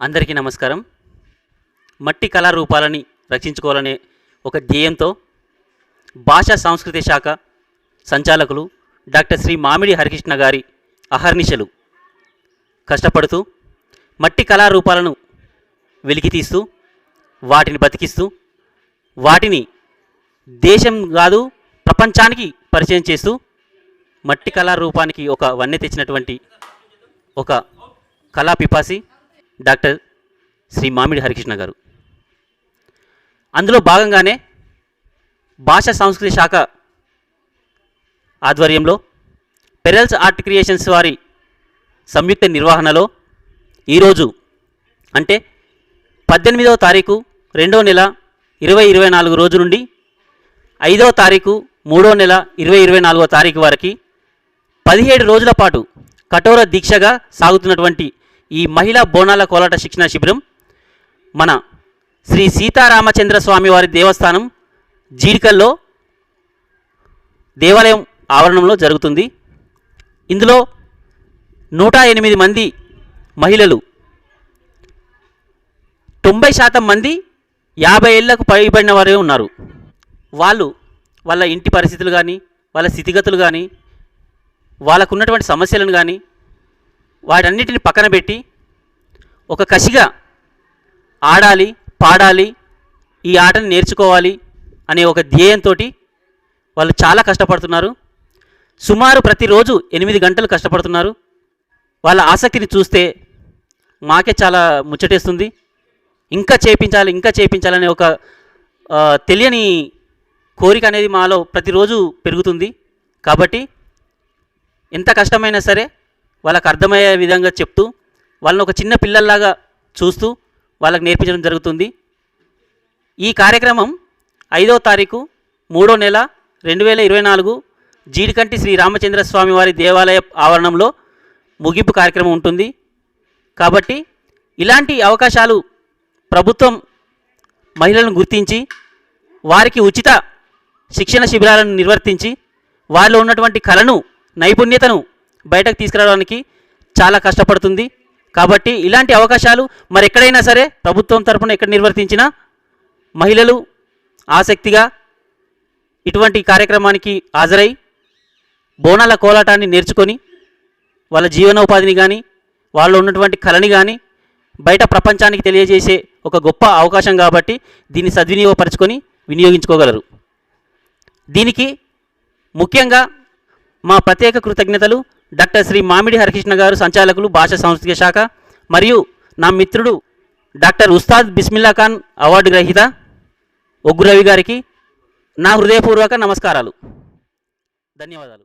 అందరికీ నమస్కారం. మట్టి కళారూపాలని రక్షించుకోవాలనే ఒక ధ్యేయంతో భాషా సంస్కృతి శాఖ సంచాలకులు డాక్టర్ శ్రీ మామిడి హరికృష్ణ గారి అహర్నిశలు కష్టపడుతూ మట్టి కళారూపాలను వెలికితీస్తూ వాటిని బతికిస్తూ వాటిని దేశం కాదు ప్రపంచానికి పరిచయం చేస్తూ మట్టి కళారూపానికి ఒక వన్నె తెచ్చినటువంటి ఒక కళా పిపాసి డాక్టర్ శ్రీ మామిడి హరికృష్ణ గారు. అందులో భాగంగానే భాషా సంస్కృతి శాఖ ఆధ్వర్యంలో పెరల్స్ ఆర్ట్ క్రియేషన్స్ వారి సంయుక్త నిర్వహణలో ఈరోజు అంటే 18వ తారీఖు 2వ నెల 2024 రోజు నుండి 5వ తారీఖు 3వ నెల 2024వ తారీఖు వరకు 17 రోజుల పాటు కఠోర దీక్షగా సాగుతున్నటువంటి ఈ మహిళా బోనాల కోలాట శిక్షణ శిబిరం మన శ్రీ సీతారామచంద్ర స్వామి వారి దేవస్థానం జీడికల్లో దేవాలయం ఆవరణంలో జరుగుతుంది. ఇందులో 108 మంది మహిళలు, 90% మంది 50 ఏళ్లకు పైబడిన వారే ఉన్నారు. వాళ్ళ ఇంటి పరిస్థితులు కానీ, వాళ్ళ స్థితిగతులు కానీ, వాళ్ళకు ఉన్నటువంటి సమస్యలను కానీ వాటన్నిటిని పక్కన పెట్టి ఒక కసిగా ఆడాలి, పాడాలి, ఈ ఆటను నేర్చుకోవాలి అనే ఒక ధ్యేయంతో వాళ్ళు చాలా కష్టపడుతున్నారు. సుమారు ప్రతిరోజు 8 గంటలు కష్టపడుతున్నారు. వాళ్ళ ఆసక్తిని చూస్తే మాకే చాలా ముచ్చటేస్తుంది. ఇంకా చేయించాలనే ఒక తెలియని కోరిక అనేది మాలో ప్రతిరోజు పెరుగుతుంది. కాబట్టి ఎంత కష్టమైనా సరే వాళ్ళకు అర్థమయ్యే విధంగా చెప్తూ వాళ్ళని ఒక చిన్న పిల్లల్లాగా చూస్తూ వాళ్ళకి నేర్పించడం జరుగుతుంది. ఈ కార్యక్రమం 5వ తారీఖు 3వ నెల 2024 జీడికంటి శ్రీ రామచంద్ర స్వామి వారి దేవాలయ ఆవరణంలో ముగింపు కార్యక్రమం ఉంటుంది. కాబట్టి ఇలాంటి అవకాశాలు ప్రభుత్వం మహిళలను గుర్తించి వారికి ఉచిత శిక్షణ శిబిరాలను నిర్వర్తించి వారిలో ఉన్నటువంటి కళను, నైపుణ్యతను బయటకు తీసుకురావడానికి చాలా కష్టపడుతుంది. కాబట్టి ఇలాంటి అవకాశాలు మరెక్కడైనా సరే ప్రభుత్వం తరపున ఎక్కడ నిర్వర్తించినా మహిళలు ఆసక్తిగా ఇటువంటి కార్యక్రమానికి హాజరై బోనాల కోలాటాన్ని నేర్చుకొని వాళ్ళ జీవనోపాధిని కానీ, వాళ్ళు ఉన్నటువంటి కళని కానీ బయట ప్రపంచానికి తెలియజేసే ఒక గొప్ప అవకాశం. కాబట్టి దీన్ని సద్వినియోగపరచుకొని వినియోగించుకోగలరు. దీనికి ముఖ్యంగా మా ప్రత్యేక కృతజ్ఞతలు డాక్టర్ శ్రీ మామిడి హరికృష్ణ గారు, సంచాలకులు భాషా సంస్కృతి శాఖ, మరియు నా మిత్రుడు డాక్టర్ ఉస్తాద్ బిస్మిల్లా ఖాన్ అవార్డు గ్రహీత ఒగ్గు రవి గారికి నా హృదయపూర్వక నమస్కారాలు. ధన్యవాదాలు.